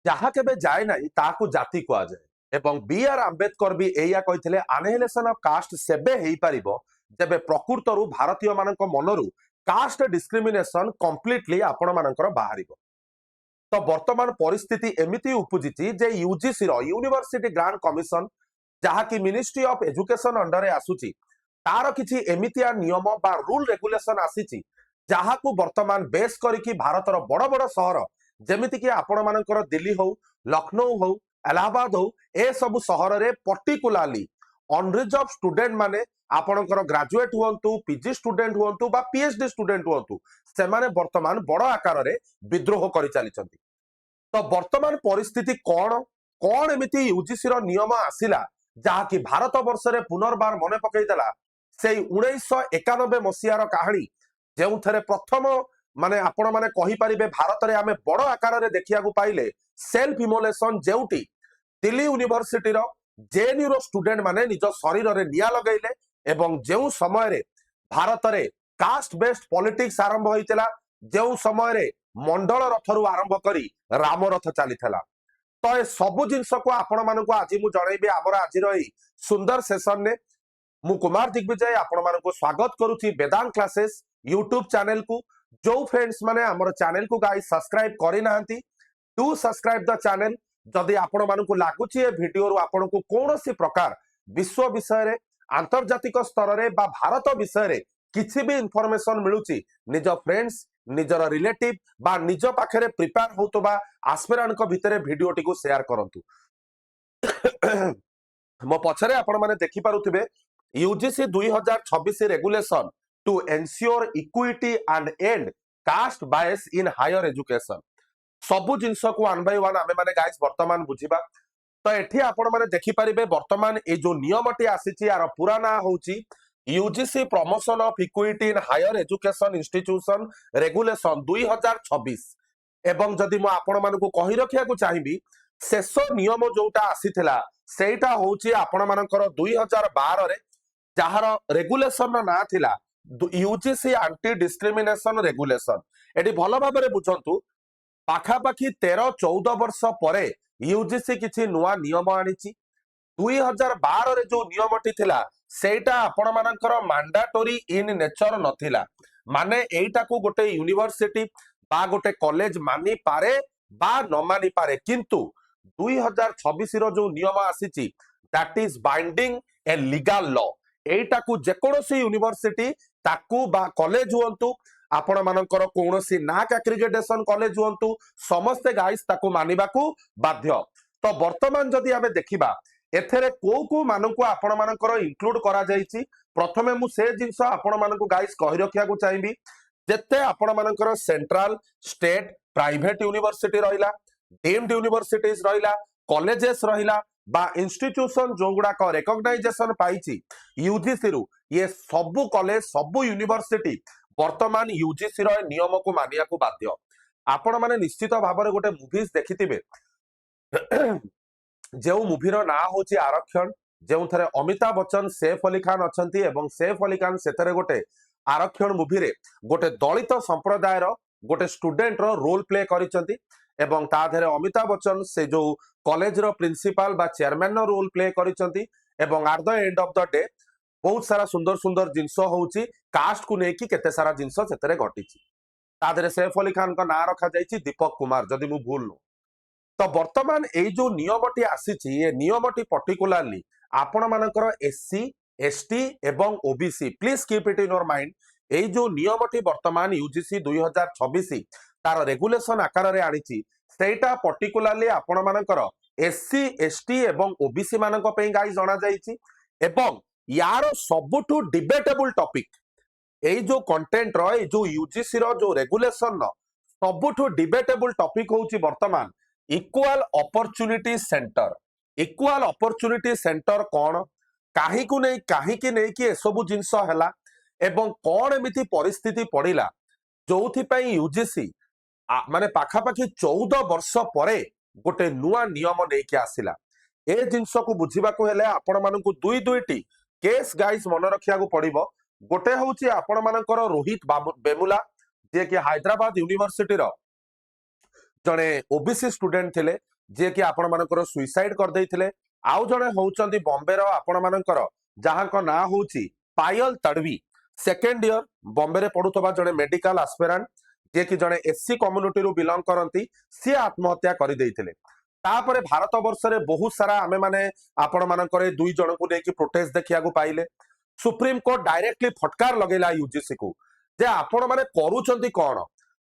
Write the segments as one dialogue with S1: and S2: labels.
S1: ଯାହା କେବେ ଯାଏ ନାହିଁ ତାହାକୁ ଜାତି କୁହାଯାଏ। ଏବଂ B.R. ଆମ୍ବେଦକର ବି ଏଇଆ କହିଥିଲେ, ଆନିହିଲେସନ ଅଫ କାଷ୍ଟ ସେବେ ହେଇପାରିବ ଯେବେ ପ୍ରକୃତରୁ ଭାରତୀୟ ମାନଙ୍କ ମନରୁ କାଷ୍ଟ ଡିସ୍କ୍ରିମିନେସନ କମ୍ପ୍ଲିଟଲି ଆପଣ ମାନଙ୍କର ବାହାରିବ। ତ ବର୍ତ୍ତମାନ ପରିସ୍ଥିତି ଏମିତି ଉପୁଜିଛି ଯେ ୟୁଜିସି ର ୟୁନିଭର୍ସିଟି ଗ୍ରାंट कमिशन जहाँकि मिनिस्ट्री ऑफ एजुकेशन अंडर आसुची तार किछि एमितिया नियम बा रूल रेगुलेशन आसीची जहाकू वर्तमान बेस करिकी भारतर बड़ बड़ सहर जेमिति कि आपण मानकर दिल्ली हो, लखनऊ हो, इलाहाबाद हो, ए सब सहर रे पर्टिकुलारली अनरिजर्व स्टूडेंट माने आपणकर ग्रेजुएट हुअंतु, पीजी स्टूडेंट हुअंतु बा पीएचडी स्टूडेंट हुअंतु, से माने वर्तमान बड़ आकार रे विद्रोह करि चलिचंती। तो वर्तमान परिस्थिति कौन कौन एमिति यूजीसी रो नियम आसिला जहाँकि भारत वर्ष रे पुनर्बार मन पकईदेला से 1991 मसीहार कहानी जो प्रथम माने आपण माने कहि परिबे भारत रे आमे बड़ आकार रे देखिया को पाइले सेल्फ इमोलेशन जेउटी दिल्ली यूनिवर्सिटी रो जेएनयू रो स्टूडेंट माने निज शरीर रे निया लगैले एवं जेउ समय रे भारत रे कास्ट बेस्ड पॉलिटिक्स आरंभ होइतिला, जेउ समय रे मंडल रथरु आरंभ करी राम रथ चलीथिला। तो ए सबु जिंस को आपण मानकु आज मु जणैबे हमर आजिर एई सुंदर सेशन ने मु कुमार दिग्विजय आपण मानकु स्वागत करूची वेदांत क्लासेस यूट्यूब चैनल को। जो फ्रेंड्स माने हमर चैनल को गाइस सब्सक्राइब करि नाहंती टू सब्सक्राइब द चैनल। जदि आपण मानकु लागुची ए वीडियो रु आपण को कोनोसी प्रकार विश्व विषय रे अंतर्जातिक स्तर रे बा भारत विषय रे किछि भी इंफॉर्मेशन मिलुची निज फ्रेंड्स निजर रिलेटिव बा निज पाखरे प्रिपेयर होतबा एस्पिरेंट को भितरे वीडियो टी को शेयर करंतु। मो पछरे आपण माने देखि पारुथिबे UGC 2026 regulation to ensure equity and and caste bias in higher education सबु जिंस को वन बाय वन आमे माने गाइस वर्तमान बुझिबा। तो एठी आपण माने देखि परिबे वर्तमान ए जो नियमटी आसीची यार पूरा ना होची UGC promotion of equity in higher education institution regulation 2026 एवं जदि मो आपण मानकु कहि रखिया को चाहिबी शेष नियम जोटा आसीथिला सेटा होची आपण मानकर 2012 रे जहार रेगुलेशन ना थिला UGC anti discrimination regulation. Eighty भलो भाबरे बुझंतु पाखापाखि 13-14 वर्ष परे यूजीसी किछि नुआ नियम आनिछि। 2012 रे जो नियमटी थिला सेटा आपण मानकर मैंडेटरी इन नेचर नथिला, माने एटा को गोटे यूनिवर्सिटी बा गोटे कॉलेज मानि पारे बा न मानि पारे, किंतु 2026 रो जो नियम आसीची that is binding a legal law. एटा को जेकोसी यूनिवर्सिटी ताकू बा कॉलेज हुअंतु आपण मानकर कोनोसी नाक एग्रीगेशन कॉलेज हुअंतु समस्ते गाइस ताकू मानिबाकू बाध्य। तो वर्तमान जदि आमे देखिबा एथेरे को मानकू आपण मानकर इंक्लूड करा जायछि। प्रथमे मु से जिंस आपण मानकू गाइस कहि रखिया को चाहिबी जेते आपण मानकर सेंट्रल स्टेट प्राइवेट यूनिवर्सिटी रहिला, डीम्ड यूनिवर्सिटीज रहिला, कॉलेजेस रहिला बा इंस्टीट्यूशन जो गुडा को रिकॉग्नाइजेशन पाइछि यूजीसी रु, ये सबु कॉलेज सबु यूनिवर्सिटी वर्तमान यूजीसी रो नियम को मानिया को बाध्य। आपण माने निश्चित भाबरे गोटे मूवीज देखिथिबे जो मूवीर ना होची आरक्षण, जो थरे अमिताभ बच्चन सैफ अली खान अछंती एवं सैफ अली खान सेतरे गोटे आरक्षण मूवी रे गोटे दलित संप्रदाय रो गोटे स्टूडेंट रो रोल प्ले करिसंती एवं ता धरे अमिताभ बच्चन से जो कॉलेज रो प्रिंसिपल बा चेयरमैन रो रोल प्ले करिसंती एवं at the end of the day बहुत सारा सुंदर सुंदर जिंस होउची कास्ट को नेकी केते सारा जिंस सेतरे घटिची। ता धरे सैफ अली खान का नाम रखा जायछि दीपक कुमार जदि मु भूल नु। तो वर्तमान ए जो नियमटी आसीची ये नियमटी पर्टिकुलारली आपण मानकर एससी एसटी एवं OBC please keep it in your mind. ए जो नियमटी वर्तमान यूजीसी 2026 तार रेगुलेशन आकार रे आनिची सेटा पर्टिकुलारली आपण मानकर एससी एसटी एवं ओबीसी मानक पे गाइस जणा जायछि एवं यार सबुठु डिबेटेबल टॉपिक ए जो कंटेंट रो ए जो यूजीसी रो जो रेगुलेशन नो सबुठु डिबेटेबल टॉपिक होउची वर्तमान equal opportunity centre. Equal opportunity centre कौन कहीं को नहीं कहीं की नहीं कि सबु जिंस हैला एवं कौन एमिति परिस्थिति पड़िला जोथि पई यूजीसी माने पाखापाखि 14 वर्ष परे गोटे नुआ नियम नहीं कि आसिला। ए जिंस को बुझिबा को हेले आपण मानकु दुई दुईटी केस गाइस मन रखिया को पड़िबो। गोटे होउची आपण मानकर रोहित बेमुला जे कि हैदराबाद यूनिवर्सिटी रो जड़े ओबीसी स्टूडेंट थिले जे कि आपण मानकर सुइसाइड कर देइथिले आउ जणे होउचंदी बॉम्बे रो आपण मानकर जहां ना होउची पायल तड़वी सेकेंड ईयर बॉम्बे रे पढुतबा जणे मेडिकल एस्पिरेंट जे कि जणे एससी कम्युनिटी रु बिलोंग करंती सी आत्महत्या कर देइथिले तापरे भारत वर्ष रे बहुत सारा आमे माने आपण मानकर दुई जण को लेकी प्रोटेस्ट देखिया को पाइले सुप्रीम कोर्ट डायरेक्टली फटकार लगेला यूजीसी को जे आपण माने करूचंती कोन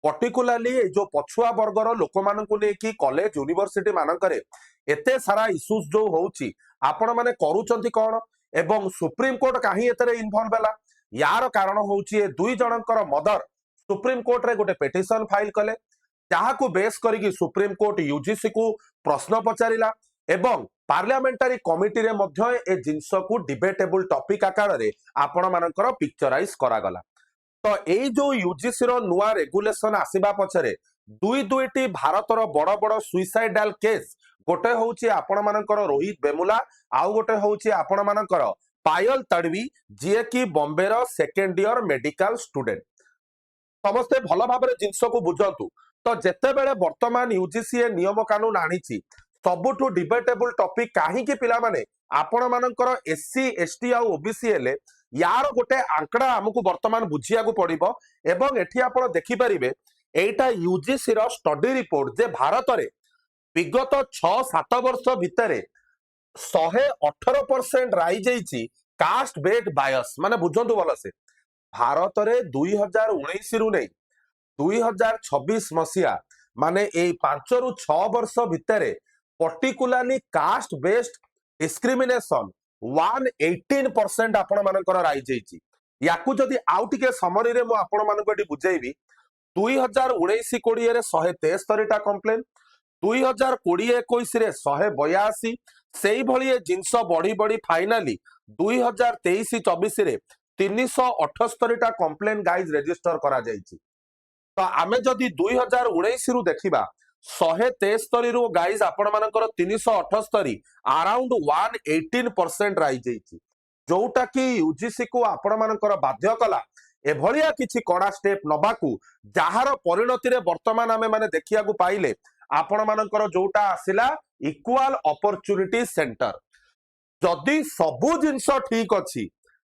S1: पर्टिकुलाली जो पछुआ वर्गर लोक मानकु लेकी कॉलेज यूनिवर्सिटी मानकरे एते सारा इश्यूज जो होउची आपण माने करूचंती कोन एवं सुप्रीम कोर्ट काहे एतरे इन्वॉल्व होला यार कारण होउची ए दुई जनकर मदर सुप्रीम कोर्ट रे गोटे पिटिशन फाइल कले जहां बेस करिकी सुप्रीम कोर्ट यूजीसी को प्रश्न पचारिला एवं पार्लियामेंटारी कमिटी रे मध्य ए जिंस को डिबेटेबल टॉपिक आकार रे आपण मानकर पिक्चराइज करागला तो ए जो यूजीसी रो नुआ रेगुलेशन आसीबा पछरे दुई दुईटी भारतर बड़ बड़ सुइसाइडल केस गोटे होउची आपण मानकर रोहित बेमुला आउ गोटे होउची आपण मानकर पायल तड़वी जे कि बॉम्बे रो सेकेंड ईयर मेडिकल स्टूडेंट समस्ते भल भाव जिनस को बुझंतु तो जेते बेले वर्तमान यूजीसी नियम कानून आनीची सबुठु डिबेटेबल टॉपिक काहे पिला माने आपण मानकर एससी एसटी आ ओबीसी हेले यार गोटे आंकड़ा हमकु वर्तमान बुझिया को पड़िबो एवं एठी आपण देखि परिबे एटा यूजीसी रो स्टडी रिपोर्ट जे भारत रे विगत 6-7 वर्ष भितरे 118% राइ जाइची कास्ट बेस्ड बायस माने बुझंतु भल से भारत रे 2019 रु नै 2026 मसिया माने ए 5 रु 6 वर्ष भितरे पर्टिकुलारली कास्ट बेस्ड डिस्क्रिमिनेशन 118% आपण मानकर राइ जाइची याकु जदी आउ टिके समरी रे मो आपण मानको एटी बुझेइबी 2019-20 रे 173 टा कंप्लेन 2020-21 रे 182 सेई भली ए जिंस बढी बढी फाइनली 2023-24 रे 378 टा कंप्लेन गाइज रजिस्टर करा जाइची तो आमे जदी 2019 रु देखिबा 173 रु गाइज आपण मानकर 378 अराउंड 118% राइ जाइची जोटा कि यूजीसी को आपण मानकर बाध्य कला एभलिया किछि कड़ा स्टेप नबाकू जहार परिणति रे वर्तमान आमे माने देखिया को पाइले आपण मानकर जोटा आसिला इक्वल अपॉर्चुनिटी सेंटर जदी सबु जिंस ठीक अछि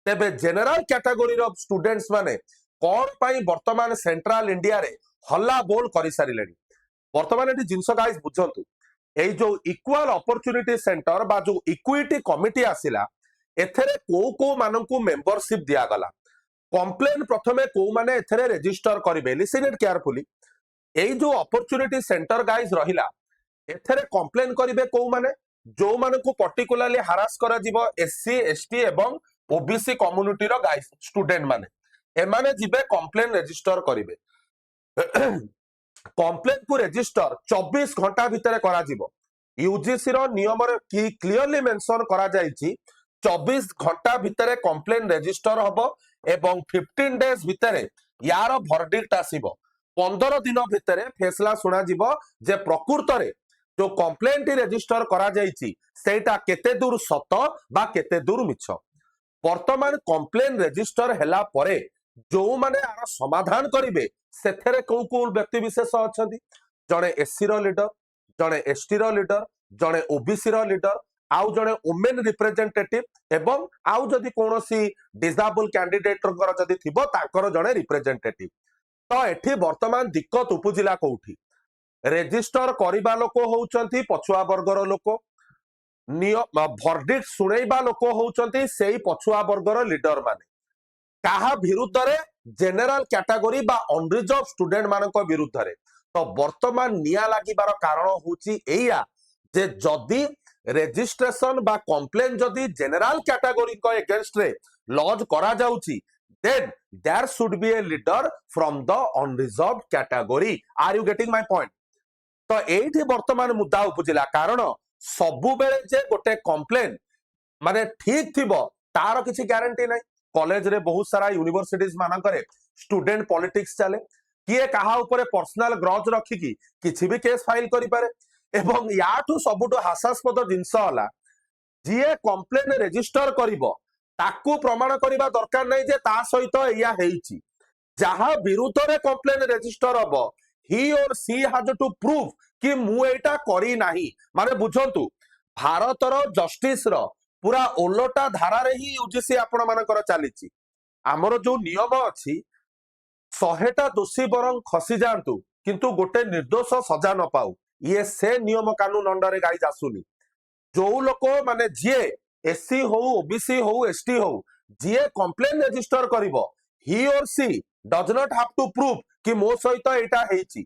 S1: तेबे जनरल कैटेगरी रो स्टूडेंट्स माने कोन पई वर्तमान सेंट्रल इंडिया रे हल्ला बोल करि सारिलेनी वर्तमान एटी जिंस गाइस बुझंतु एई जो इक्वल अपॉर्चुनिटी सेंटर बा जो इक्विटी कमिटी आसिला एथरे को माननकु मेंबरशिप दिया गला कंप्लेन प्रथमे को माने एथरे रजिस्टर करिवे लिसन इट केयरफुली एई जो अपॉर्चुनिटी सेंटर गाइस रहिला एथरे कंप्लेन करिवे को माने जो माननकु पर्टिकुलरली हरास करा जीवो एससी एसटी एवं ओबीसी कम्युनिटी रो गाइस स्टूडेंट माने एमाने जिबे कंप्लेन रजिस्टर करिवे कंप्लेन को रजिस्टर 24 घंटा भितरे करा जीवो यूजीसी रो नियम रे की क्लियरली मेंशन करा जाईची 24 घंटा भितरे कंप्लेन रजिस्टर हबो एवं 15 डेज भितरे यार वर्डिक्ट आसीबो 15 दिन भितरे फैसला सुना जीवो जे प्रकृत रे जो कंप्लेन टी रजिस्टर करा जाईची सेटा केते दूर सत बा केते दूर मिछ वर्तमान कंप्लेन रजिस्टर हैला परे जो माने आर समाधान करिवे सेथरे को व्यक्ति विशेष अछंती जणे एससी रो लीडर जणे एसटी रो लीडर जणे ओबीसी रो लीडर आउ जणे वुमेन रिप्रेजेंटेटिव एवं आउ जदि कोनोसी डिसेबल कैंडिडेट रो जदि थिबो ताकर जणे रिप्रेजेंटेटिव तो एठी वर्तमान दिक्कत उपजिला कोठी रजिस्टर करिबा लोक होउचंती पछुआ वर्गर लोक वर्डिक्ट सुनैबा लोक होउचंती सेही पछुआ वर्गर लीडर माने काहा विरुद्ध रे जनरल कैटेगरी बा अनरिजर्व स्टूडेंट मानक विरुद्ध रे तो वर्तमान निया लागिबार कारण होउची एया जे जदी रजिस्ट्रेशन बा कंप्लेन जदी जनरल कैटेगरी को अगेंस्ट रे लॉज करा जाउची then there should be a leader from the unreserved category are you getting my point तो एठी वर्तमान मुद्दा उपजिला कारण सबु बेले जे गोटे कंप्लेन माने ठीक थिबो तार किछि गारंटी नै कॉलेज रे बहुत सारा यूनिवर्सिटीज मानकरे स्टूडेंट पॉलिटिक्स चले किए कहा ऊपर पर्सनल ग्रज रखिकी किछि भी केस फाइल करि पारे एवं याठू सबुठू हास्यास्पद जिंस होला जिए कंप्लेन रजिस्टर करिवो ताकू प्रमाण करिबा दरकार नै जे ता सहित एया हेइची जहां विरुद्ध रे कंप्लेन रजिस्टर हबो ही और सी हैज टू प्रूव कि मु एटा करी नाही माने बुझंतु भारतर जस्टिस रो पूरा ओलोटा धारा रे ही यूजीसी आपण मानकर चलीची आमर जो नियम अछि 100टा दोषी बरं खसी जातु किंतु गोटे निर्दोष सजा न पाऊ ये से नियम कानून अंडर गाइज आसुनी जो लोक माने जीए एससी हो ओबीसी हो एसटी हो जीए कंप्लेन रजिस्टर करिवो ही और she does not have to prove कि मो सहित एटा हेची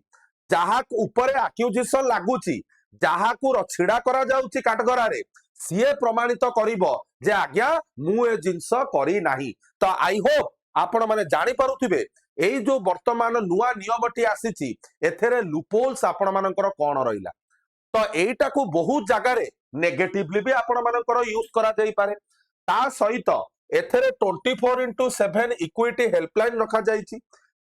S1: जहा ऊपर एक्यूजेशन लागुची जहा को छिड़ा करा जाउची काटगरा रे सीए प्रमाणित करिवो जे आज्ञा मु ए जिंस करी नाही तो आई होप आपण माने जानि पारुथिबे एई जो वर्तमान नुआ नियमटी आसीची एथेरे लुपोल्स आपण मानकर कोन रहिला तो एटा को बहुत जगह रे नेगेटिवली भी आपण मानकर यूज करा जाई पारे ता सहित एथेरे 24/7 इक्विटी हेल्पलाइन रखा जाईची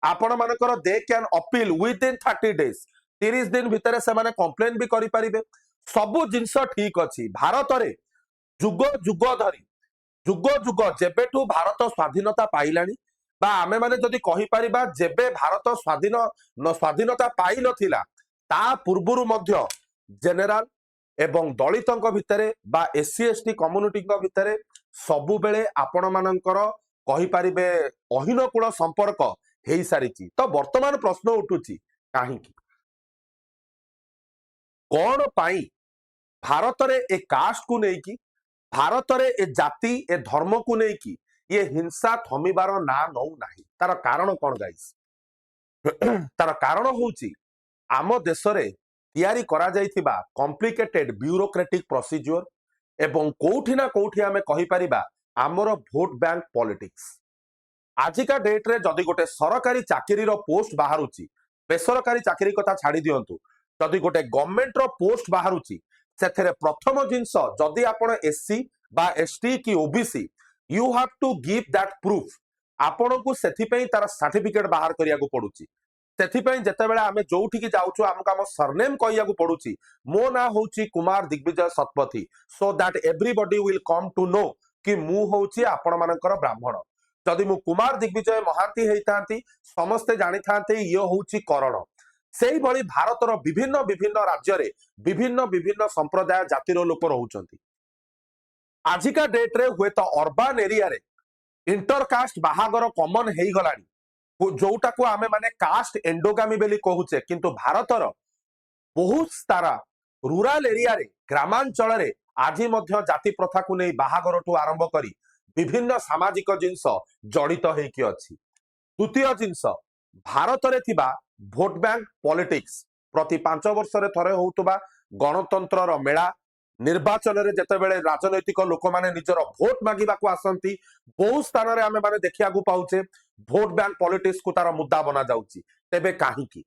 S1: आपण मानकर they can appeal with in 30 days 30 दिन भितरे से माने कंप्लेन भी करि परिबे सब जिंस ठीक अछि भारत रे जुग जुग धरी जुग जुग जेबेठू भारत स्वाधीनता पाइलानी बा आमे माने जदि कहि परिबा जेबे भारत स्वाधीनता पाइ नथिला ता पूर्वरु मध्य जेनेराल एवं दलितंक भितरे बा एससी एसटी कम्युनिटी भितरे सबु बेले आपण मानकर कहि परिबे अहिनकुल संपर्क हेई सारिची तो वर्तमान प्रश्न उठुची काहे की कोन पाई भारत रे ए कास्ट को नै की भारत रे ए जाति ए धर्म को नै की ये हिंसा थमिबार ना नौ नाही तार कारण कोन गाइस तार कारण होउची आम देश रे तैयारी करा जाइथिबा कॉम्प्लिकेटेड ब्यूरोक्रेटिक प्रोसीजर एवं कोठी ना कोठी आमे कहि परिबा आमर वोट बैंक पॉलिटिक्स आजिका डेट रे जदि गोटे सरकारी चाकरी रो पोस्ट बाहरुची बेसरकारी चाकरी कथा छाड़ी दियंतु जदि गोटे गवर्नमेंट रो पोस्ट बाहरुची सेथरे प्रथम जिंस जदि आपण एससी बा एसटी की OBC you have to give that proof आपण को सेथि पई तार सर्टिफिकेट बाहर करिया को पडुची सेथि पई जते बेला आमे जोठी की जाउछु हमका हम सरनेम कहिया को पडुची मो ना होची Kumar Digvijay Satpathy so that everybody will come to know कि मु होची आपण मानकर ब्राह्मण जदि मु कुमार दिग्विजय महांती हेइतांती समस्ते जानि थांते यो होची करण सेही भली भारतर विभिन्न विभिन्न राज्य रे विभिन्न विभिन्न संप्रदाय जातिर लोक रहउचंती आजिका डेट रे हुए तो अर्बन एरिया रे इंटरकास्ट बाहागर कॉमन हेई गलानी जोटा को आमे माने कास्ट एंडोगामी बेली कहूचे किंतु भारतर बहुत सारा रूरल एरिया रे ग्रामांचल रे आज मध्य जाति प्रथा को नहीं बाहागर ठू आरंभ करी विभिन्न सामाजिक जिंस जड़ित हेकी अछि द्वितीय जिंस भारत रे थिबा भोट बैंक पॉलिटिक्स प्रति 5 वर्ष रे थरे होउतबा गणतंत्र रो मेला निर्वाचन रे जेतेबेले राजनैतिक लोक माने निजर भोट मागिबा को आसंती बहुत स्थान रे आमे माने देखिया को पाउचे भोट बैंक पॉलिटिक्स को तार मुद्दा बना जाउची तेबे काहे की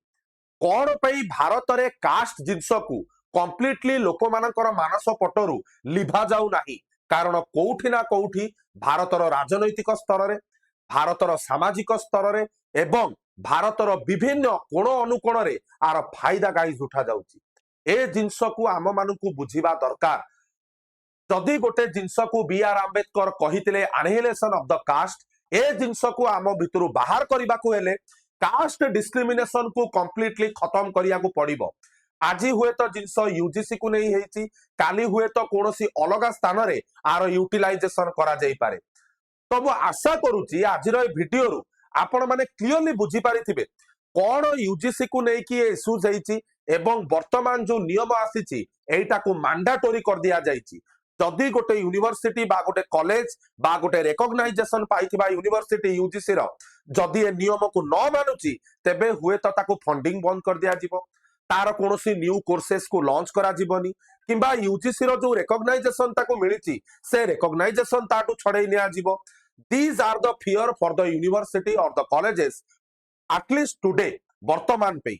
S1: कोन पई भारत रे कास्ट जिंस को कंप्लीटली लोक मानकर मानस पटरु लिभा जाउ नाही कारण कोउठी ना कोउठी भारतर राजनैतिक स्तर रे भारतर सामाजिक स्तर रे एवं भारतर विभिन्न कोण अनुकोण रे आर फायदा गाइज उठा जाउची ए जिंस को आम मानू बुझीबा दरकार जदि गोटे जिंस को बी आर आंबेडकर कहितिले एनिहिलेशन ऑफ द कास्ट ए जिंस को आम भितरु बाहर करबा को हेले कास्ट डिस्क्रिमिनेशन को कंप्लीटली खत्म करिया को पड़िबो आज हुए तो जिंस यूजीसी को नहीं हेची काली हुए तो कोनोसी अलग स्थान रे आर यूटिलाइजेशन करा जाई पारे तो मु आशा करूची आज रो वीडियो रु आपण माने क्लियरली बुझी पारिथिबे कोन यूजीसी को नै कि इश्यूज हेची एवं वर्तमान जो नियम आसीची एटा को मैंडेटरी कर दिया जाईची जदि गोटे यूनिवर्सिटी बा गोटे कॉलेज बा गोटे रिकॉग्नाइजेशन पाइथिबा यूनिवर्सिटी यूजीसी रो जदि ए नियम को न मानुची तेबे हुए तो ताको फंडिंग बंद कर दिया जिवो तार कोनोसी न्यू कोर्सेस को लॉन्च करा जिवोनी किंबा यूजीसी रो जो रिकॉग्नाइजेशन ताको मिलिची से रिकॉग्नाइजेशन ताटू छड़े निया जिवो these are the fear for the university और द कॉलेजेस एटलीस्ट टुडे वर्तमान पे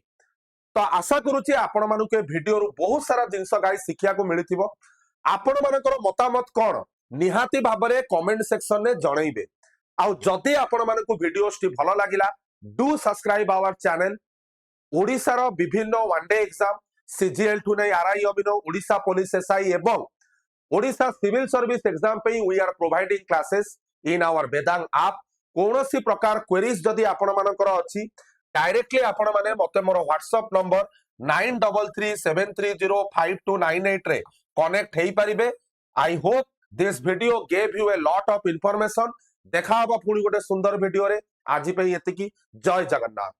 S1: तो आशा करूची आपण मानु के वीडियो रु बहुत सारा जिंस गाइस शिखिया को मिलिथिबो आपण मानकर मतामत कोन निहाती भाबरे कमेंट सेक्शन रे जणैबे आ जदि आपण मानकु वीडियोस टी भलो लागिला do subscribe our channel Odisha रो विभिन्न वन डे एग्जाम सीजीएल टू नै आरआई अभिनव ओडिसा पुलिस एसआई एवं ओडिसा सिविल सर्विस एग्जाम पे we are providing classes in our Vedang app कोनोसी प्रकार क्वेरीज जदि आपण मानकर अछि डायरेक्टली आपण माने मते मोर व्हाट्सएप नंबर 9337305298 रे कनेक्ट हेई परिबे। I hope this video gave you a lot of information. देखा हबा पुणी गोटे सुंदर वीडियो रे। आज पे एतिकी। जय जगन्नाथ।